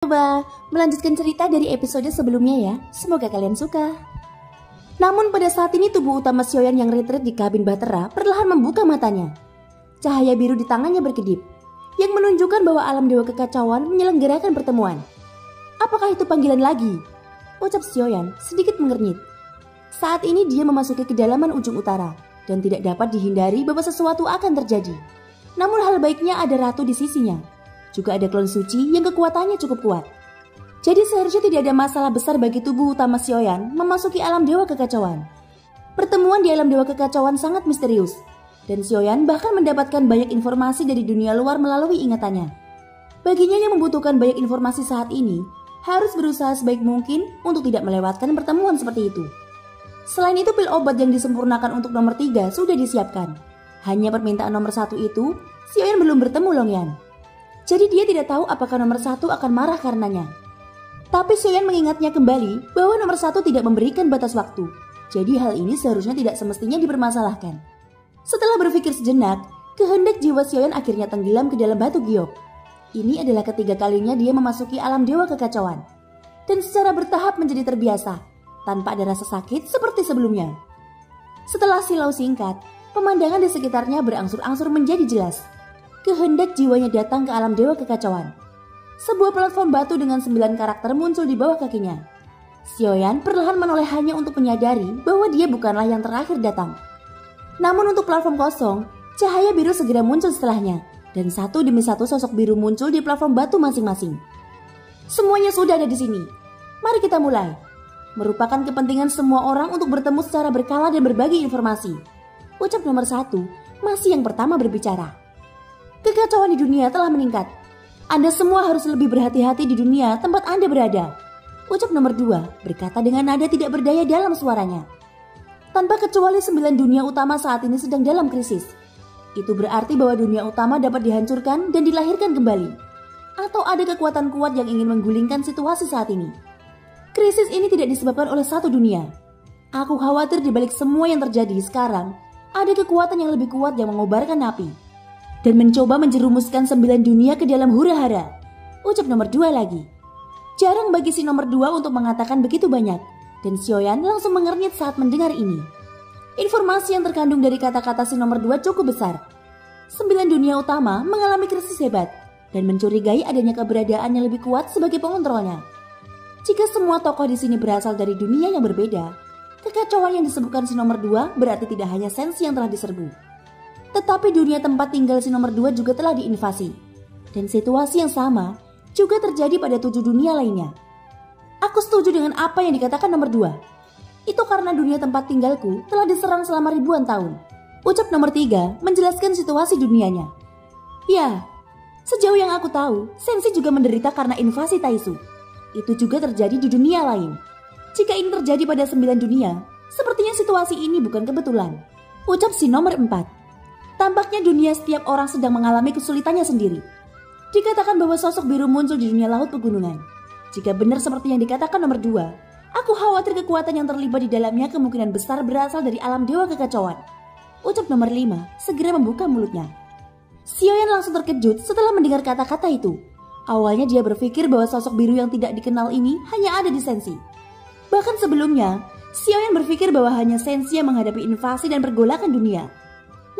Coba melanjutkan cerita dari episode sebelumnya ya. Semoga kalian suka. Namun pada saat ini tubuh utama Sioyan yang retreat di kabin Bahtera perlahan membuka matanya. Cahaya biru di tangannya berkedip, yang menunjukkan bahwa alam dewa kekacauan menyelenggarakan pertemuan. Apakah itu panggilan lagi? Ucap Sioyan sedikit mengernyit. Saat ini dia memasuki kedalaman ujung utara dan tidak dapat dihindari bahwa sesuatu akan terjadi. Namun hal baiknya ada ratu di sisinya. Juga ada klon suci yang kekuatannya cukup kuat. Jadi seharusnya tidak ada masalah besar bagi tubuh utama Sioyan memasuki alam dewa kekacauan. Pertemuan di alam dewa kekacauan sangat misterius, dan Sioyan bahkan mendapatkan banyak informasi dari dunia luar melalui ingatannya. Baginya yang membutuhkan banyak informasi saat ini, harus berusaha sebaik mungkin untuk tidak melewatkan pertemuan seperti itu. Selain itu, pil obat yang disempurnakan untuk nomor 3 sudah disiapkan. Hanya permintaan nomor 1 itu, Sioyan belum bertemu Longyan. Jadi dia tidak tahu apakah nomor 1 akan marah karenanya. Tapi Sioyan mengingatnya kembali bahwa nomor 1 tidak memberikan batas waktu. Jadi hal ini seharusnya tidak semestinya dipermasalahkan. Setelah berpikir sejenak, kehendak jiwa Sioyan akhirnya tenggelam ke dalam batu giok. Ini adalah ketiga kalinya dia memasuki alam dewa kekacauan. Dan secara bertahap menjadi terbiasa, tanpa ada rasa sakit seperti sebelumnya. Setelah silau singkat, pemandangan di sekitarnya berangsur-angsur menjadi jelas. Kehendak jiwanya datang ke alam dewa kekacauan. Sebuah platform batu dengan 9 karakter muncul di bawah kakinya. Sioyan perlahan menoleh hanya untuk menyadari bahwa dia bukanlah yang terakhir datang. Namun untuk platform kosong, cahaya biru segera muncul setelahnya, dan satu demi satu sosok biru muncul di platform batu masing-masing. Semuanya sudah ada di sini. Mari kita mulai. Merupakan kepentingan semua orang untuk bertemu secara berkala dan berbagi informasi. Ucap nomor 1 masih yang pertama berbicara. Kekacauan di dunia telah meningkat. Anda semua harus lebih berhati-hati di dunia tempat Anda berada. Ucap nomor 2 berkata dengan nada tidak berdaya dalam suaranya. Tanpa kecuali 9 dunia utama saat ini sedang dalam krisis. Itu berarti bahwa dunia utama dapat dihancurkan dan dilahirkan kembali. Atau ada kekuatan kuat yang ingin menggulingkan situasi saat ini. Krisis ini tidak disebabkan oleh satu dunia. Aku khawatir di balik semua yang terjadi sekarang, ada kekuatan yang lebih kuat yang mengobarkan api dan mencoba menjerumuskan 9 dunia ke dalam hura-hara. Ucap nomor 2 lagi. Jarang bagi si nomor 2 untuk mengatakan begitu banyak, dan Sioyan langsung mengernyit saat mendengar ini. Informasi yang terkandung dari kata-kata si nomor 2 cukup besar. 9 dunia utama mengalami krisis hebat, dan mencurigai adanya keberadaan yang lebih kuat sebagai pengontrolnya. Jika semua tokoh di sini berasal dari dunia yang berbeda, kekacauan yang disebutkan si nomor 2 berarti tidak hanya Sensi yang telah diserbu. Tetapi dunia tempat tinggal si nomor 2 juga telah diinvasi. Dan situasi yang sama juga terjadi pada 7 dunia lainnya. Aku setuju dengan apa yang dikatakan nomor 2. Itu karena dunia tempat tinggalku telah diserang selama ribuan tahun. Ucap nomor 3 menjelaskan situasi dunianya. Ya, sejauh yang aku tahu, Sensi juga menderita karena invasi Taisu. Itu juga terjadi di dunia lain. Jika ini terjadi pada 9 dunia, sepertinya situasi ini bukan kebetulan. Ucap si nomor 4. Tampaknya dunia setiap orang sedang mengalami kesulitannya sendiri. Dikatakan bahwa sosok biru muncul di dunia laut pegunungan. Jika benar seperti yang dikatakan nomor 2, aku khawatir kekuatan yang terlibat di dalamnya kemungkinan besar berasal dari alam dewa kekacauan. Ucap nomor 5 segera membuka mulutnya. Sioyan langsung terkejut setelah mendengar kata-kata itu. Awalnya dia berpikir bahwa sosok biru yang tidak dikenal ini hanya ada di Sensi. Bahkan sebelumnya, Sioyan berpikir bahwa hanya Sensi yang menghadapi invasi dan pergolakan dunia.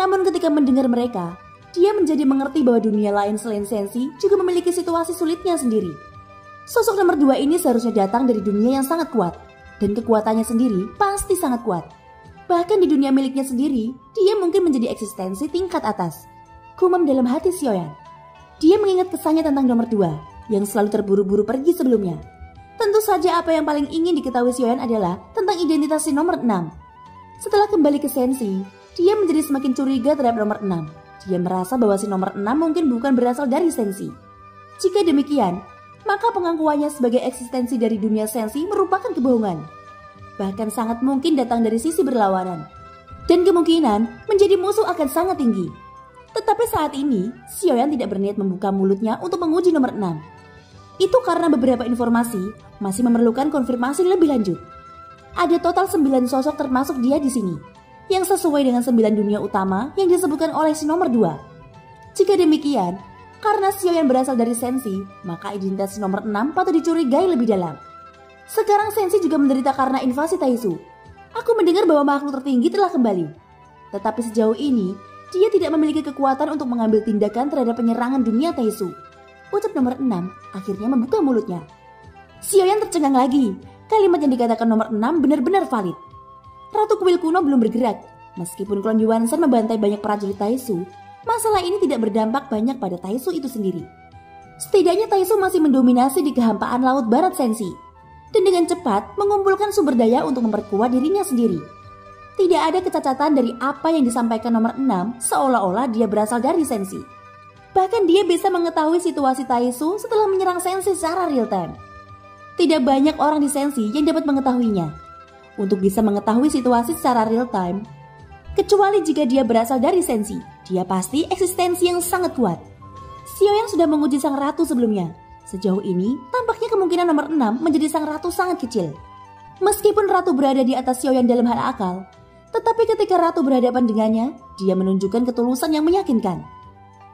Namun ketika mendengar mereka, dia menjadi mengerti bahwa dunia lain selain Sensi juga memiliki situasi sulitnya sendiri. Sosok nomor 2 ini seharusnya datang dari dunia yang sangat kuat, dan kekuatannya sendiri pasti sangat kuat. Bahkan di dunia miliknya sendiri, dia mungkin menjadi eksistensi tingkat atas. Gumam dalam hati Sioyan. Dia mengingat kesannya tentang nomor 2, yang selalu terburu-buru pergi sebelumnya. Tentu saja apa yang paling ingin diketahui Sioyan adalah tentang identitas si nomor 6. Setelah kembali ke Sensi, dia menjadi semakin curiga terhadap nomor 6. Dia merasa bahwa si nomor 6 mungkin bukan berasal dari Sensi. Jika demikian, maka pengakuannya sebagai eksistensi dari dunia Sensi merupakan kebohongan. Bahkan sangat mungkin datang dari sisi berlawanan. Dan kemungkinan menjadi musuh akan sangat tinggi. Tetapi saat ini, Sioyan tidak berniat membuka mulutnya untuk menguji nomor 6. Itu karena beberapa informasi masih memerlukan konfirmasi lebih lanjut. Ada total 9 sosok termasuk dia di sini, yang sesuai dengan 9 dunia utama yang disebutkan oleh si nomor 2. Jika demikian, Karena Xiaoyan berasal dari Sensi, maka identitas nomor 6 patut dicurigai lebih dalam. Sekarang Sensi juga menderita karena invasi Taisu. Aku mendengar bahwa makhluk tertinggi telah kembali. Tetapi sejauh ini, dia tidak memiliki kekuatan untuk mengambil tindakan terhadap penyerangan dunia Taisu. Ucap nomor 6 akhirnya membuka mulutnya. Xiaoyan tercengang lagi. Kalimat yang dikatakan nomor 6 benar-benar valid. Ratu Kuil Kuno belum bergerak. Meskipun klan Yuanzhan membantai banyak prajurit Taisu, masalah ini tidak berdampak banyak pada Taisu itu sendiri. Setidaknya Taisu masih mendominasi di kehampaan laut barat Sensi, dan dengan cepat mengumpulkan sumber daya untuk memperkuat dirinya sendiri. Tidak ada kecacatan dari apa yang disampaikan nomor 6 seolah-olah dia berasal dari Sensi. Bahkan dia bisa mengetahui situasi Taisu setelah menyerang Sensi secara real time. Tidak banyak orang di Sensi yang dapat mengetahuinya. Untuk bisa mengetahui situasi secara real time, kecuali jika dia berasal dari Sensi, dia pasti eksistensi yang sangat kuat. Xiaoyan sudah menguji sang ratu sebelumnya. Sejauh ini, tampaknya kemungkinan nomor 6 menjadi sang ratu sangat kecil. Meskipun ratu berada di atas Xiaoyan dalam hal akal, tetapi ketika ratu berhadapan dengannya, dia menunjukkan ketulusan yang meyakinkan.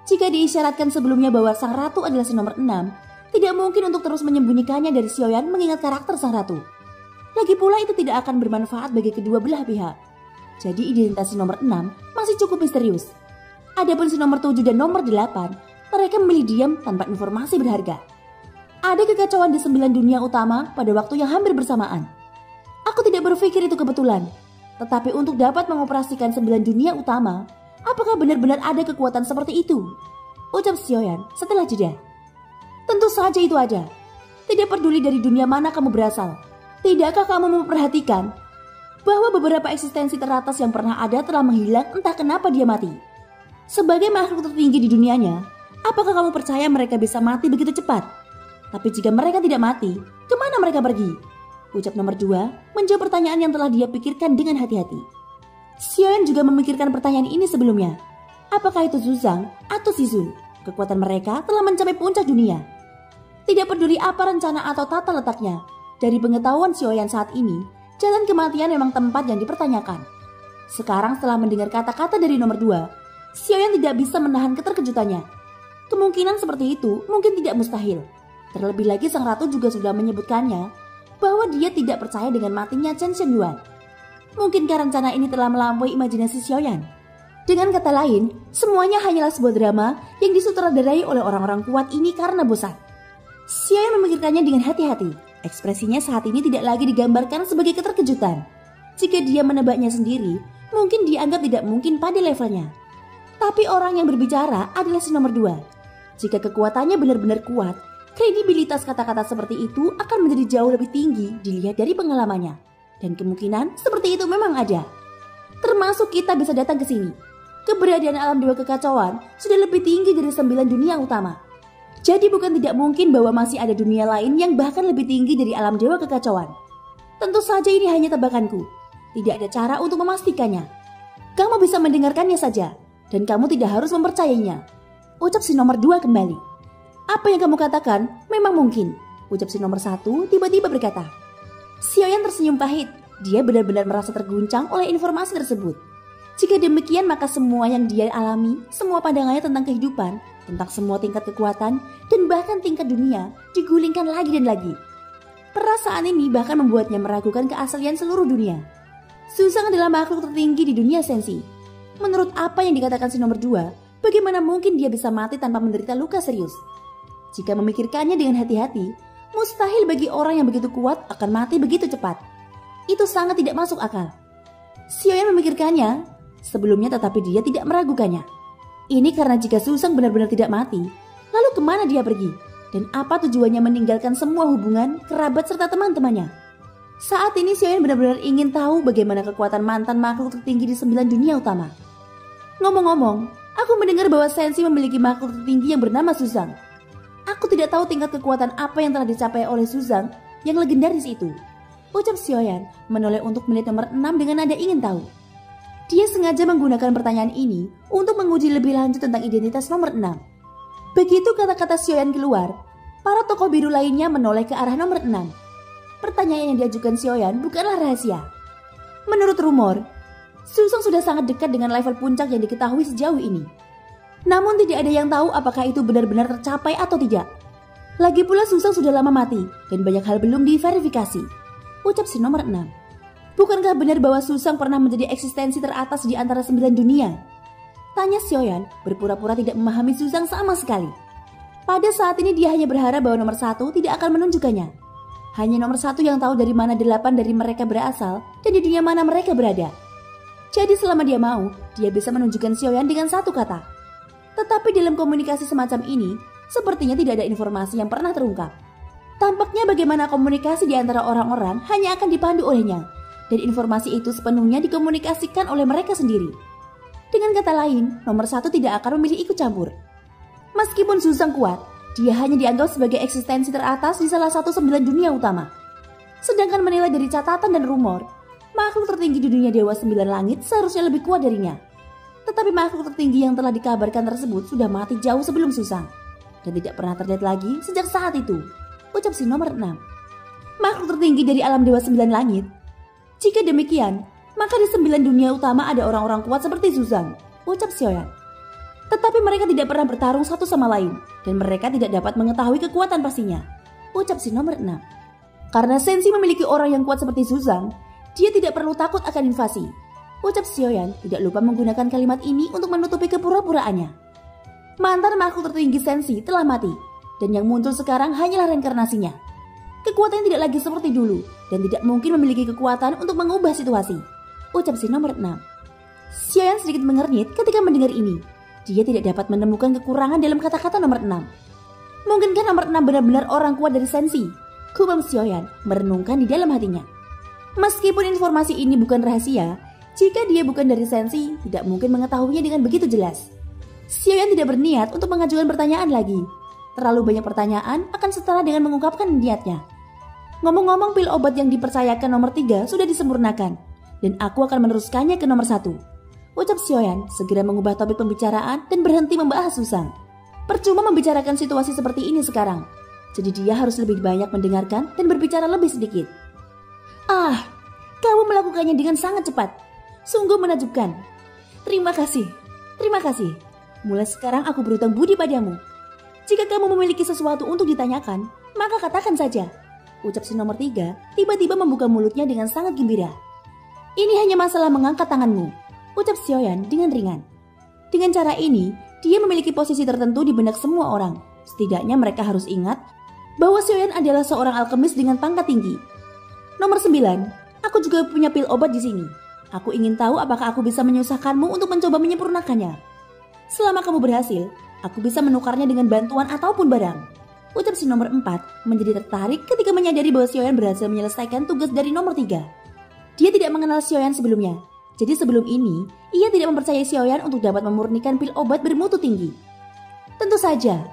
Jika diisyaratkan sebelumnya bahwa sang ratu adalah si nomor 6, tidak mungkin untuk terus menyembunyikannya dari Xiaoyan mengingat karakter sang ratu. Lagi pula itu tidak akan bermanfaat bagi kedua belah pihak. Jadi identitas si nomor 6 masih cukup misterius. Adapun si nomor 7 dan nomor 8, mereka memilih diam tanpa informasi berharga. Ada kekacauan di 9 dunia utama pada waktu yang hampir bersamaan. Aku tidak berpikir itu kebetulan. Tetapi untuk dapat mengoperasikan 9 dunia utama, apakah benar-benar ada kekuatan seperti itu? Ucap Xiaoyan setelah jeda. Tentu saja itu ada. Tidak peduli dari dunia mana kamu berasal. Tidakkah kamu memperhatikan bahwa beberapa eksistensi teratas yang pernah ada telah menghilang entah kenapa dia mati? Sebagai makhluk tertinggi di dunianya, apakah kamu percaya mereka bisa mati begitu cepat? Tapi jika mereka tidak mati, kemana mereka pergi? Ucap nomor 2 menjawab pertanyaan yang telah dia pikirkan dengan hati-hati. Xiaoyan juga memikirkan pertanyaan ini sebelumnya. Apakah itu Zuzang atau Shizun? Kekuatan mereka telah mencapai puncak dunia. Tidak peduli apa rencana atau tata letaknya, dari pengetahuan Xiaoyan saat ini, jalan kematian memang tempat yang dipertanyakan. Sekarang setelah mendengar kata-kata dari nomor 2, Xiaoyan tidak bisa menahan keterkejutannya. Kemungkinan seperti itu mungkin tidak mustahil. Terlebih lagi sang ratu juga sudah menyebutkannya bahwa dia tidak percaya dengan matinya Chen Shenyuan. Mungkinkah rencana ini telah melampaui imajinasi Xiaoyan? Dengan kata lain, semuanya hanyalah sebuah drama yang disutradarai oleh orang-orang kuat ini karena bosan. Xiaoyan memikirkannya dengan hati-hati. Ekspresinya saat ini tidak lagi digambarkan sebagai keterkejutan. Jika dia menebaknya sendiri, mungkin dianggap tidak mungkin pada levelnya. Tapi orang yang berbicara adalah si nomor 2. Jika kekuatannya benar-benar kuat, kredibilitas kata-kata seperti itu akan menjadi jauh lebih tinggi dilihat dari pengalamannya. Dan kemungkinan seperti itu memang ada. Termasuk kita bisa datang ke sini. Keberadaan alam dewa kekacauan sudah lebih tinggi dari 9 dunia utama. Jadi bukan tidak mungkin bahwa masih ada dunia lain yang bahkan lebih tinggi dari alam dewa kekacauan. Tentu saja ini hanya tebakanku. Tidak ada cara untuk memastikannya. Kamu bisa mendengarkannya saja, dan kamu tidak harus mempercayainya. Ucap si nomor 2 kembali. Apa yang kamu katakan memang mungkin. Ucap si nomor 1 tiba-tiba berkata. Xiaoyan tersenyum pahit. Dia benar-benar merasa terguncang oleh informasi tersebut. Jika demikian maka semua yang dia alami, semua pandangannya tentang kehidupan, tentang semua tingkat kekuatan, dan bahkan tingkat dunia digulingkan lagi dan lagi. Perasaan ini bahkan membuatnya meragukan keaslian seluruh dunia. Zuzang adalah makhluk tertinggi di dunia Sensi. Menurut apa yang dikatakan si nomor 2, bagaimana mungkin dia bisa mati tanpa menderita luka serius? Jika memikirkannya dengan hati-hati, mustahil bagi orang yang begitu kuat akan mati begitu cepat. Itu sangat tidak masuk akal. Xiaoyan memikirkannya sebelumnya, tetapi dia tidak meragukannya. Ini karena jika Zuzang benar-benar tidak mati, lalu kemana dia pergi? Dan apa tujuannya meninggalkan semua hubungan, kerabat serta teman-temannya? Saat ini Xiaoyan benar-benar ingin tahu bagaimana kekuatan mantan makhluk tertinggi di 9 dunia utama. Ngomong-ngomong, aku mendengar bahwa Sensi memiliki makhluk tertinggi yang bernama Zuzang. Aku tidak tahu tingkat kekuatan apa yang telah dicapai oleh Zuzang yang legendaris itu. Ucap Xiaoyan menoleh untuk melihat nomor 6 dengan nada ingin tahu. Dia sengaja menggunakan pertanyaan ini untuk menguji lebih lanjut tentang identitas nomor 6. Begitu kata-kata Xiaoyan keluar, para tokoh biru lainnya menoleh ke arah nomor 6. Pertanyaan yang diajukan Xiaoyan bukanlah rahasia. Menurut rumor, Zuzang sudah sangat dekat dengan level puncak yang diketahui sejauh ini. Namun tidak ada yang tahu apakah itu benar-benar tercapai atau tidak. Lagi pula Susang sudah lama mati dan banyak hal belum diverifikasi. Ucap si nomor 6. Bukankah benar bahwa Susang pernah menjadi eksistensi teratas di antara 9 dunia? Tanya Xiaoyan berpura-pura tidak memahami Susang sama sekali. Pada saat ini dia hanya berharap bahwa nomor 1 tidak akan menunjukkannya. Hanya nomor 1 yang tahu dari mana 8 dari mereka berasal dan di dunia mana mereka berada. Jadi selama dia mau, dia bisa menunjukkan Xiaoyan dengan satu kata. Tetapi dalam komunikasi semacam ini, sepertinya tidak ada informasi yang pernah terungkap. Tampaknya bagaimana komunikasi di antara orang-orang hanya akan dipandu olehnya, dan informasi itu sepenuhnya dikomunikasikan oleh mereka sendiri. Dengan kata lain, nomor 1 tidak akan memilih ikut campur. Meskipun Susang kuat, dia hanya dianggap sebagai eksistensi teratas di salah satu 9 dunia utama. Sedangkan menilai dari catatan dan rumor, makhluk tertinggi di dunia Dewa 9 Langit seharusnya lebih kuat darinya. Tetapi makhluk tertinggi yang telah dikabarkan tersebut sudah mati jauh sebelum Susang dan tidak pernah terlihat lagi sejak saat itu. Ucap si nomor 6. Makhluk tertinggi dari alam Dewa 9 Langit. Jika demikian, maka di 9 dunia utama ada orang-orang kuat seperti Susang. Ucap Xiaoyan. Tetapi mereka tidak pernah bertarung satu sama lain dan mereka tidak dapat mengetahui kekuatan pastinya. Ucap si nomor 6. Karena Sensi memiliki orang yang kuat seperti Susang, dia tidak perlu takut akan invasi. Ucap Xiaoyan tidak lupa menggunakan kalimat ini untuk menutupi kepura-puraannya. Mantan makhluk tertinggi Sensi telah mati, dan yang muncul sekarang hanyalah reinkarnasinya. Kekuatannya tidak lagi seperti dulu, dan tidak mungkin memiliki kekuatan untuk mengubah situasi. Ucap si nomor 6. Xiaoyan sedikit mengernyit ketika mendengar ini. Dia tidak dapat menemukan kekurangan dalam kata-kata nomor 6. Mungkinkah nomor 6 benar-benar orang kuat dari Sensi? Gumam Xiaoyan merenungkan di dalam hatinya. Meskipun informasi ini bukan rahasia, jika dia bukan dari Sensi, tidak mungkin mengetahuinya dengan begitu jelas. Xiaoyan tidak berniat untuk mengajukan pertanyaan lagi. Terlalu banyak pertanyaan akan setara dengan mengungkapkan niatnya. Ngomong-ngomong, pil obat yang dipercayakan nomor 3 sudah disempurnakan, dan aku akan meneruskannya ke nomor 1. Ucap Xiaoyan segera mengubah topik pembicaraan dan berhenti membahas Susang. Percuma membicarakan situasi seperti ini sekarang, jadi dia harus lebih banyak mendengarkan dan berbicara lebih sedikit. Kamu melakukannya dengan sangat cepat. Sungguh menakjubkan. Terima kasih. Mulai sekarang aku berutang budi padamu. Jika kamu memiliki sesuatu untuk ditanyakan, maka katakan saja. Ucap si nomor 3 tiba-tiba membuka mulutnya dengan sangat gembira. Ini hanya masalah mengangkat tanganmu. Ucap Xiaoyan dengan ringan. Dengan cara ini, dia memiliki posisi tertentu di benak semua orang. Setidaknya mereka harus ingat bahwa Xiaoyan adalah seorang alkemis dengan pangkat tinggi. Nomor 9, aku juga punya pil obat di sini. Aku ingin tahu apakah aku bisa menyusahkanmu untuk mencoba menyempurnakannya. Selama kamu berhasil, aku bisa menukarnya dengan bantuan ataupun barang. Ucap si nomor 4 menjadi tertarik ketika menyadari bahwa Xiaoyan berhasil menyelesaikan tugas dari nomor 3. Dia tidak mengenal Xiaoyan sebelumnya, jadi sebelum ini, ia tidak mempercayai Xiaoyan untuk dapat memurnikan pil obat bermutu tinggi. Tentu saja,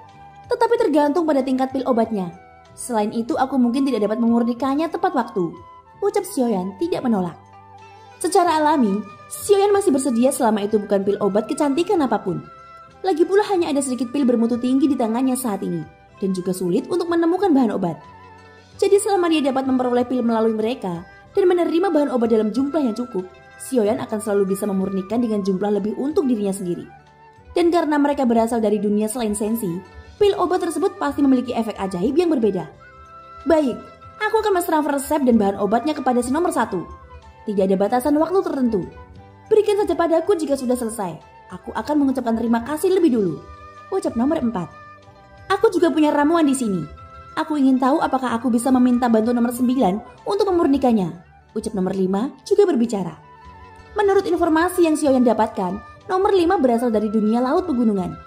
tetapi tergantung pada tingkat pil obatnya. Selain itu, aku mungkin tidak dapat memurnikannya tepat waktu. Ucap Xiaoyan tidak menolak. Secara alami, Xiaoyan masih bersedia selama itu bukan pil obat kecantikan apapun. Lagi pula hanya ada sedikit pil bermutu tinggi di tangannya saat ini, dan juga sulit untuk menemukan bahan obat. Jadi selama dia dapat memperoleh pil melalui mereka, dan menerima bahan obat dalam jumlah yang cukup, Xiaoyan akan selalu bisa memurnikan dengan jumlah lebih untuk dirinya sendiri. Dan karena mereka berasal dari dunia selain Sensi, pil obat tersebut pasti memiliki efek ajaib yang berbeda. Baik, aku akan mentransfer resep dan bahan obatnya kepada si nomor 1. Tidak ada batasan waktu tertentu. Berikan saja padaku jika sudah selesai. Aku akan mengucapkan terima kasih lebih dulu. Ucap nomor 4. Aku juga punya ramuan di sini. Aku ingin tahu apakah aku bisa meminta bantuan nomor 9 untuk memurnikannya. Ucap nomor 5 juga berbicara. Menurut informasi yang Xiaoyan dapatkan, nomor 5 berasal dari dunia laut pegunungan.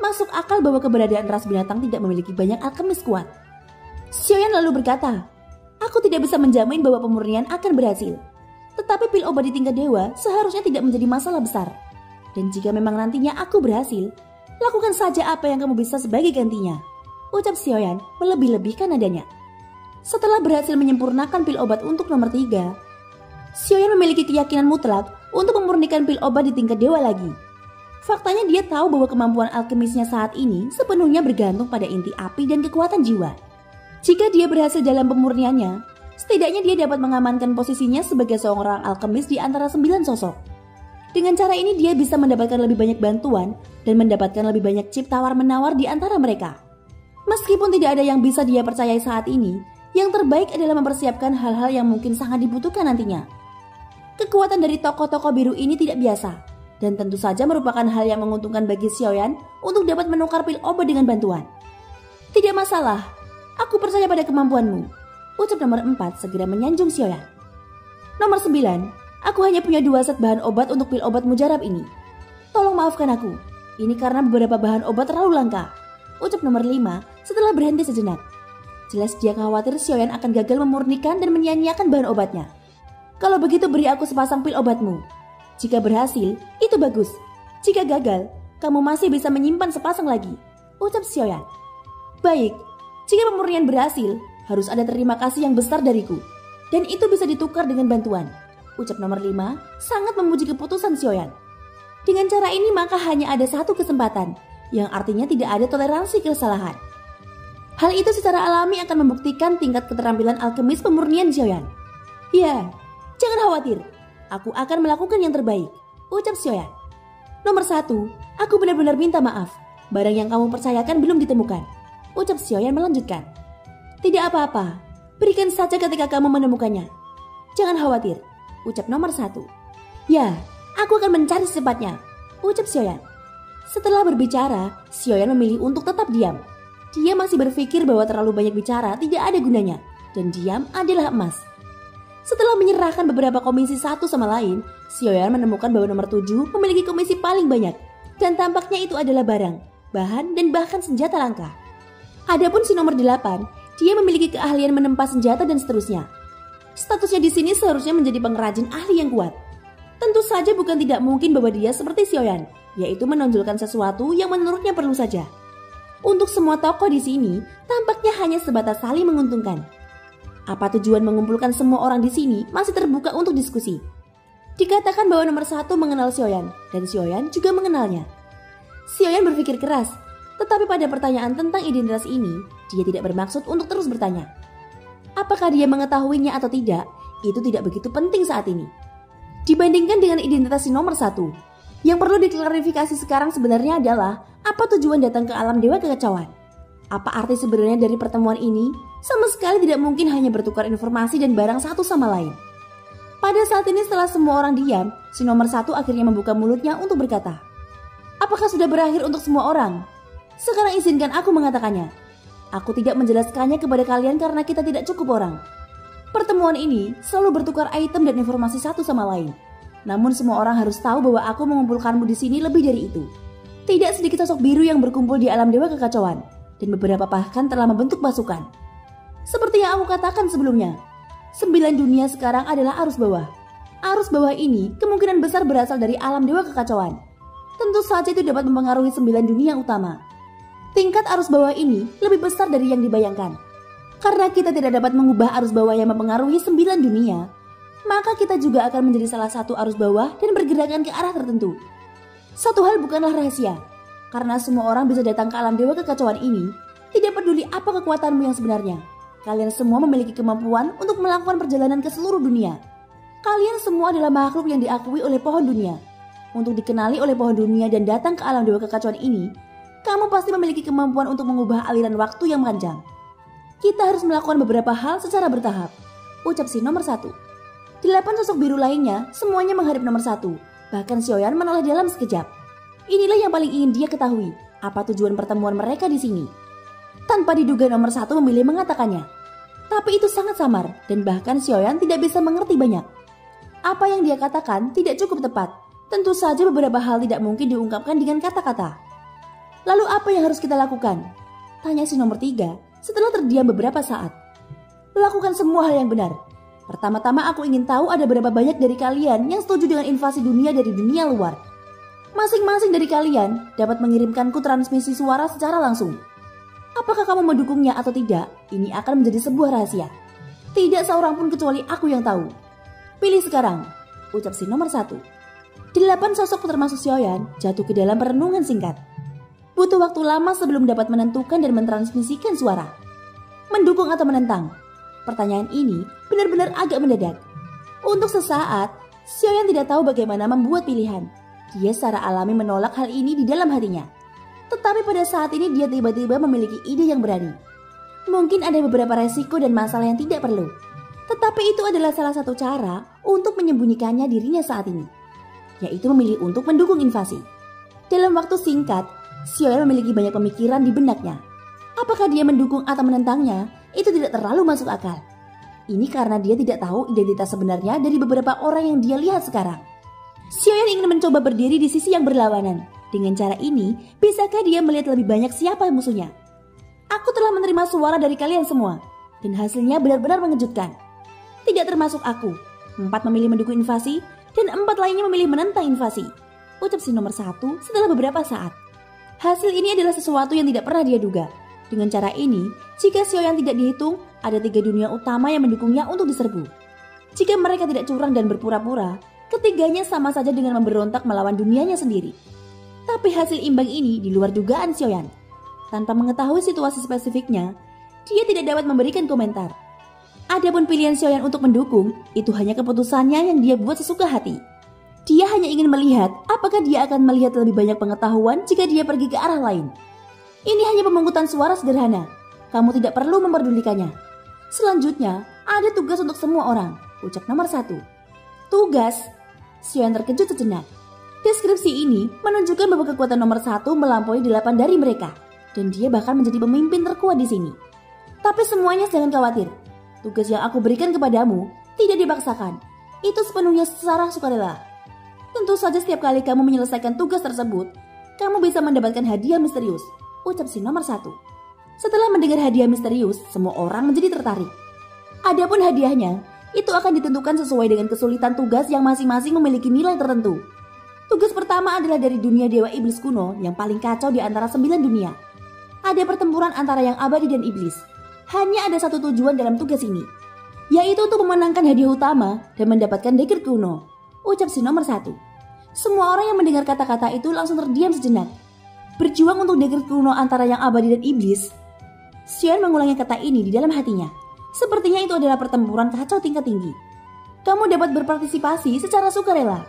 Masuk akal bahwa keberadaan ras binatang tidak memiliki banyak alkemis kuat. Xiaoyan lalu berkata, aku tidak bisa menjamin bahwa pemurnian akan berhasil. Tetapi pil obat di tingkat dewa seharusnya tidak menjadi masalah besar. Dan jika memang nantinya aku berhasil, lakukan saja apa yang kamu bisa sebagai gantinya. Ucap Xiaoyan melebih-lebihkan nadanya. Setelah berhasil menyempurnakan pil obat untuk nomor 3, Xiaoyan memiliki keyakinan mutlak untuk memurnikan pil obat di tingkat dewa lagi. Faktanya dia tahu bahwa kemampuan alkemisnya saat ini sepenuhnya bergantung pada inti api dan kekuatan jiwa. Jika dia berhasil dalam pemurniannya, setidaknya dia dapat mengamankan posisinya sebagai seorang alkemis di antara 9 sosok. Dengan cara ini dia bisa mendapatkan lebih banyak bantuan dan mendapatkan lebih banyak chip tawar-menawar di antara mereka. Meskipun tidak ada yang bisa dia percayai saat ini, yang terbaik adalah mempersiapkan hal-hal yang mungkin sangat dibutuhkan nantinya. Kekuatan dari tokoh-tokoh biru ini tidak biasa, dan tentu saja merupakan hal yang menguntungkan bagi Xiaoyan untuk dapat menukar pil obat dengan bantuan. Tidak masalah, aku percaya pada kemampuanmu, ucap nomor 4 segera menyanjung Xiaoyan. Nomor 9, aku hanya punya 2 set bahan obat untuk pil obat mujarab ini. Tolong maafkan aku, ini karena beberapa bahan obat terlalu langka, ucap nomor 5 setelah berhenti sejenak. Jelas dia khawatir Xiaoyan akan gagal memurnikan dan menyia-nyiakan bahan obatnya. Kalau begitu beri aku sepasang pil obatmu. Jika berhasil, itu bagus. Jika gagal, kamu masih bisa menyimpan sepasang lagi, ucap Xiaoyan. Baik, jika pemurnian berhasil, harus ada terima kasih yang besar dariku. Dan itu bisa ditukar dengan bantuan, ucap nomor 5 sangat memuji keputusan Xiaoyan. Dengan cara ini maka hanya ada satu kesempatan, yang artinya tidak ada toleransi kesalahan. Hal itu secara alami akan membuktikan tingkat keterampilan alkemis pemurnian Xiaoyan. Ya, jangan khawatir, aku akan melakukan yang terbaik, ucap Xiaoyan. Nomor 1, aku benar-benar minta maaf, barang yang kamu percayakan belum ditemukan, ucap Xiaoyan melanjutkan. Tidak apa-apa, berikan saja ketika kamu menemukannya. Jangan khawatir, ucap nomor 1. Ya, aku akan mencari secepatnya, ucap Xiaoyan. Setelah berbicara, Xiaoyan memilih untuk tetap diam. Dia masih berpikir bahwa terlalu banyak bicara tidak ada gunanya, dan diam adalah emas. Setelah menyerahkan beberapa komisi satu sama lain, Xiaoyan menemukan bahwa nomor 7 memiliki komisi paling banyak, dan tampaknya itu adalah barang, bahan, dan bahkan senjata langka. Adapun si nomor 8, dia memiliki keahlian menempa senjata dan seterusnya. Statusnya di sini seharusnya menjadi pengrajin ahli yang kuat. Tentu saja bukan tidak mungkin bahwa dia seperti Xiaoyan, yaitu menonjolkan sesuatu yang menurutnya perlu saja. Untuk semua tokoh di sini, tampaknya hanya sebatas saling menguntungkan. Apa tujuan mengumpulkan semua orang di sini masih terbuka untuk diskusi. Dikatakan bahwa nomor 1 mengenal Xiaoyan, dan Xiaoyan juga mengenalnya. Xiaoyan berpikir keras, tetapi pada pertanyaan tentang identitas ini, dia tidak bermaksud untuk terus bertanya. Apakah dia mengetahuinya atau tidak, itu tidak begitu penting saat ini. Dibandingkan dengan identitas si nomor 1, yang perlu diklarifikasi sekarang sebenarnya adalah apa tujuan datang ke alam dewa kekacauan. Apa arti sebenarnya dari pertemuan ini? Sama sekali tidak mungkin hanya bertukar informasi dan barang satu sama lain. Pada saat ini setelah semua orang diam, si nomor 1 akhirnya membuka mulutnya untuk berkata, apakah sudah berakhir untuk semua orang? Sekarang izinkan aku mengatakannya. Aku tidak menjelaskannya kepada kalian karena kita tidak cukup orang. Pertemuan ini selalu bertukar item dan informasi satu sama lain. Namun semua orang harus tahu bahwa aku mengumpulkanmu di sini lebih dari itu. Tidak sedikit sosok biru yang berkumpul di alam dewa kekacauan, dan beberapa bahkan telah membentuk pasukan. Seperti yang aku katakan sebelumnya, 9 dunia sekarang adalah arus bawah. Arus bawah ini kemungkinan besar berasal dari alam dewa kekacauan. Tentu saja itu dapat mempengaruhi 9 dunia utama. Tingkat arus bawah ini lebih besar dari yang dibayangkan. Karena kita tidak dapat mengubah arus bawah yang mempengaruhi 9 dunia, maka kita juga akan menjadi salah satu arus bawah dan bergerakan ke arah tertentu. Satu hal bukanlah rahasia, karena semua orang bisa datang ke alam dewa kekacauan ini, tidak peduli apa kekuatanmu yang sebenarnya. Kalian semua memiliki kemampuan untuk melakukan perjalanan ke seluruh dunia. Kalian semua adalah makhluk yang diakui oleh pohon dunia. Untuk dikenali oleh pohon dunia dan datang ke alam dewa kekacauan ini, kamu pasti memiliki kemampuan untuk mengubah aliran waktu yang panjang. Kita harus melakukan beberapa hal secara bertahap, ucap si nomor 1. 8 sosok biru lainnya semuanya menghadap nomor 1. Bahkan Xiaoyan menoleh dalam sekejap. Inilah yang paling ingin dia ketahui, apa tujuan pertemuan mereka di sini. Tanpa diduga nomor 1 memilih mengatakannya. Tapi itu sangat samar dan bahkan Xiaoyan tidak bisa mengerti banyak. Apa yang dia katakan tidak cukup tepat. Tentu saja beberapa hal tidak mungkin diungkapkan dengan kata-kata. Lalu apa yang harus kita lakukan? Tanya si nomor 3 setelah terdiam beberapa saat. Lakukan semua hal yang benar. Pertama-tama aku ingin tahu ada berapa banyak dari kalian yang setuju dengan invasi dunia dari dunia luar. Masing-masing dari kalian dapat mengirimkanku transmisi suara secara langsung. Apakah kamu mendukungnya atau tidak? Ini akan menjadi sebuah rahasia. Tidak seorang pun kecuali aku yang tahu. Pilih sekarang, ucap si nomor 1. 8 sosok termasuk Xiaoyan jatuh ke dalam perenungan singkat. Butuh waktu lama sebelum dapat menentukan dan mentransmisikan suara. Mendukung atau menentang? Pertanyaan ini benar-benar agak mendadak. Untuk sesaat, Xiaoyan tidak tahu bagaimana membuat pilihan. Dia secara alami menolak hal ini di dalam hatinya. Tetapi pada saat ini dia tiba-tiba memiliki ide yang berani. Mungkin ada beberapa resiko dan masalah yang tidak perlu. Tetapi itu adalah salah satu cara untuk menyembunyikannya dirinya saat ini, yaitu memilih untuk mendukung invasi. Dalam waktu singkat, Xiaoyan memiliki banyak pemikiran di benaknya. Apakah dia mendukung atau menentangnya, itu tidak terlalu masuk akal. Ini karena dia tidak tahu identitas sebenarnya dari beberapa orang yang dia lihat sekarang. Xiaoyan ingin mencoba berdiri di sisi yang berlawanan. Dengan cara ini, bisakah dia melihat lebih banyak siapa musuhnya? Aku telah menerima suara dari kalian semua, dan hasilnya benar-benar mengejutkan. Tidak termasuk aku. 4 memilih mendukung invasi, dan 4 lainnya memilih menentang invasi, ucap si nomor 1 setelah beberapa saat. Hasil ini adalah sesuatu yang tidak pernah dia duga. Dengan cara ini, jika Xiaoyan tidak dihitung, ada 3 dunia utama yang mendukungnya untuk diserbu. Jika mereka tidak curang dan berpura-pura, ketiganya sama saja dengan memberontak melawan dunianya sendiri. Tapi hasil imbang ini di luar dugaan Xiaoyan. Tanpa mengetahui situasi spesifiknya, dia tidak dapat memberikan komentar. Adapun pilihan Xiaoyan untuk mendukung, itu hanya keputusannya yang dia buat sesuka hati. Dia hanya ingin melihat apakah dia akan melihat lebih banyak pengetahuan jika dia pergi ke arah lain. Ini hanya pemungutan suara sederhana. Kamu tidak perlu memperdulikannya. Selanjutnya, ada tugas untuk semua orang, ucap nomor 1. Tugas? Xiaoyan terkejut sejenak. Deskripsi ini menunjukkan bahwa kekuatan nomor 1 melampaui 8 dari mereka, dan dia bahkan menjadi pemimpin terkuat di sini. Tapi semuanya jangan khawatir. Tugas yang aku berikan kepadamu tidak dipaksakan. Itu sepenuhnya secara sukarela. Tentu saja setiap kali kamu menyelesaikan tugas tersebut, kamu bisa mendapatkan hadiah misterius, ucap si nomor 1. Setelah mendengar hadiah misterius, semua orang menjadi tertarik. Adapun hadiahnya, itu akan ditentukan sesuai dengan kesulitan tugas yang masing-masing memiliki nilai tertentu. Tugas pertama adalah dari dunia Dewa Iblis kuno yang paling kacau di antara 9 dunia. Ada pertempuran antara yang abadi dan iblis. Hanya ada satu tujuan dalam tugas ini, yaitu untuk memenangkan hadiah utama dan mendapatkan dagger kuno, ucap si nomor 1. Semua orang yang mendengar kata-kata itu langsung terdiam sejenak. Berjuang untuk dagger kuno antara yang abadi dan iblis. Xiaoyan mengulangi kata ini di dalam hatinya. Sepertinya itu adalah pertempuran kacau tingkat tinggi. Kamu dapat berpartisipasi secara sukarela.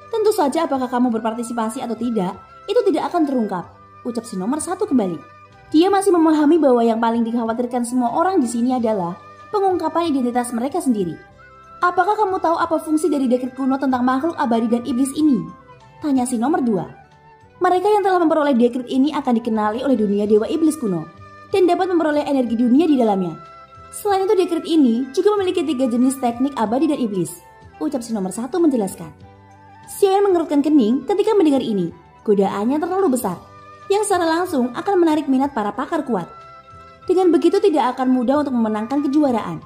Tentu saja apakah kamu berpartisipasi atau tidak, itu tidak akan terungkap, ucap si nomor 1 kembali. Dia masih memahami bahwa yang paling dikhawatirkan semua orang di sini adalah pengungkapan identitas mereka sendiri. Apakah kamu tahu apa fungsi dari dagger kuno tentang makhluk abadi dan iblis ini? Tanya si nomor 2. Mereka yang telah memperoleh dagger ini akan dikenali oleh dunia Dewa Iblis kuno dan dapat memperoleh energi dunia di dalamnya. Selain itu dagger ini juga memiliki 3 jenis teknik abadi dan iblis, ucap si nomor 1 menjelaskan. Xiaoyan mengerutkan kening ketika mendengar ini. Godaannya terlalu besar, yang secara langsung akan menarik minat para pakar kuat. Dengan begitu tidak akan mudah untuk memenangkan kejuaraan.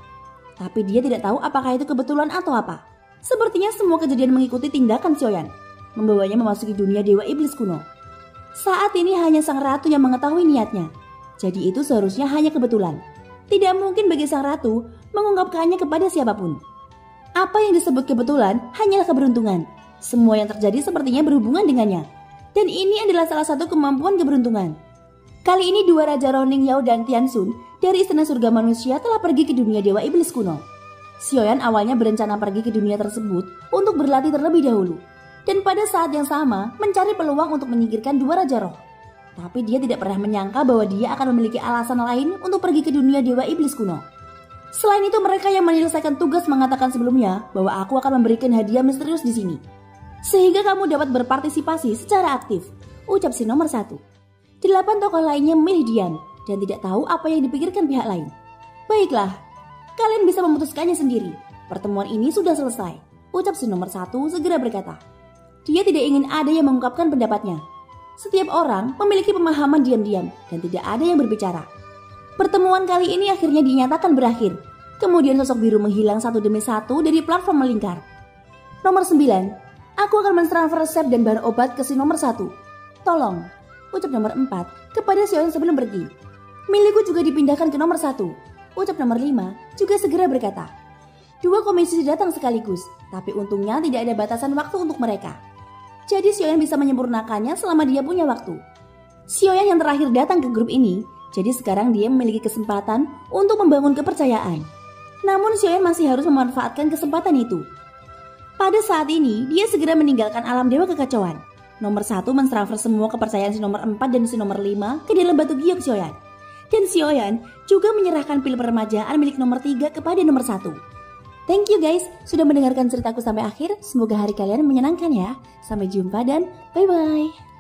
Tapi dia tidak tahu apakah itu kebetulan atau apa. Sepertinya semua kejadian mengikuti tindakan Xiaoyan, membawanya memasuki dunia Dewa Iblis kuno. Saat ini hanya sang ratu yang mengetahui niatnya. Jadi itu seharusnya hanya kebetulan. Tidak mungkin bagi sang ratu mengungkapkannya kepada siapapun. Apa yang disebut kebetulan hanyalah keberuntungan. Semua yang terjadi sepertinya berhubungan dengannya. Dan ini adalah salah satu kemampuan keberuntungan. Kali ini 2 Raja Roning Yao dan Tianxun dari Istana Surga Manusia telah pergi ke dunia Dewa Iblis kuno. Xiaoyan awalnya berencana pergi ke dunia tersebut untuk berlatih terlebih dahulu. Dan pada saat yang sama mencari peluang untuk menyingkirkan 2 Raja Roh. Tapi dia tidak pernah menyangka bahwa dia akan memiliki alasan lain untuk pergi ke dunia Dewa Iblis kuno. Selain itu mereka yang menyelesaikan tugas mengatakan sebelumnya bahwa aku akan memberikan hadiah misterius di sini. Sehingga kamu dapat berpartisipasi secara aktif, ucap si nomor 1. 8 tokoh lainnya memilih diam dan tidak tahu apa yang dipikirkan pihak lain. Baiklah, kalian bisa memutuskannya sendiri. Pertemuan ini sudah selesai, ucap si nomor 1 segera berkata. Dia tidak ingin ada yang mengungkapkan pendapatnya. Setiap orang memiliki pemahaman diam-diam dan tidak ada yang berbicara. Pertemuan kali ini akhirnya dinyatakan berakhir. Kemudian sosok biru menghilang satu demi satu dari platform melingkar. Nomor 9. Aku akan mentransfer resep dan bahan obat ke si nomor 1. Tolong, ucap nomor 4 kepada Xiaoyan sebelum pergi. Milikku juga dipindahkan ke nomor 1, ucap nomor 5 juga segera berkata. 2 komisi datang sekaligus, tapi untungnya tidak ada batasan waktu untuk mereka. Jadi Xiaoyan bisa menyempurnakannya selama dia punya waktu. Xiaoyan yang terakhir datang ke grup ini, jadi sekarang dia memiliki kesempatan untuk membangun kepercayaan. Namun Xiaoyan masih harus memanfaatkan kesempatan itu. Pada saat ini, dia segera meninggalkan alam dewa kekacauan. Nomor 1 mentransfer semua kepercayaan si nomor 4 dan si nomor 5 ke dalam batu giok Sioyan. Dan Sioyan juga menyerahkan pil peremajaan milik nomor 3 kepada nomor 1. Thank you guys sudah mendengarkan ceritaku sampai akhir. Semoga hari kalian menyenangkan ya. Sampai jumpa dan bye-bye.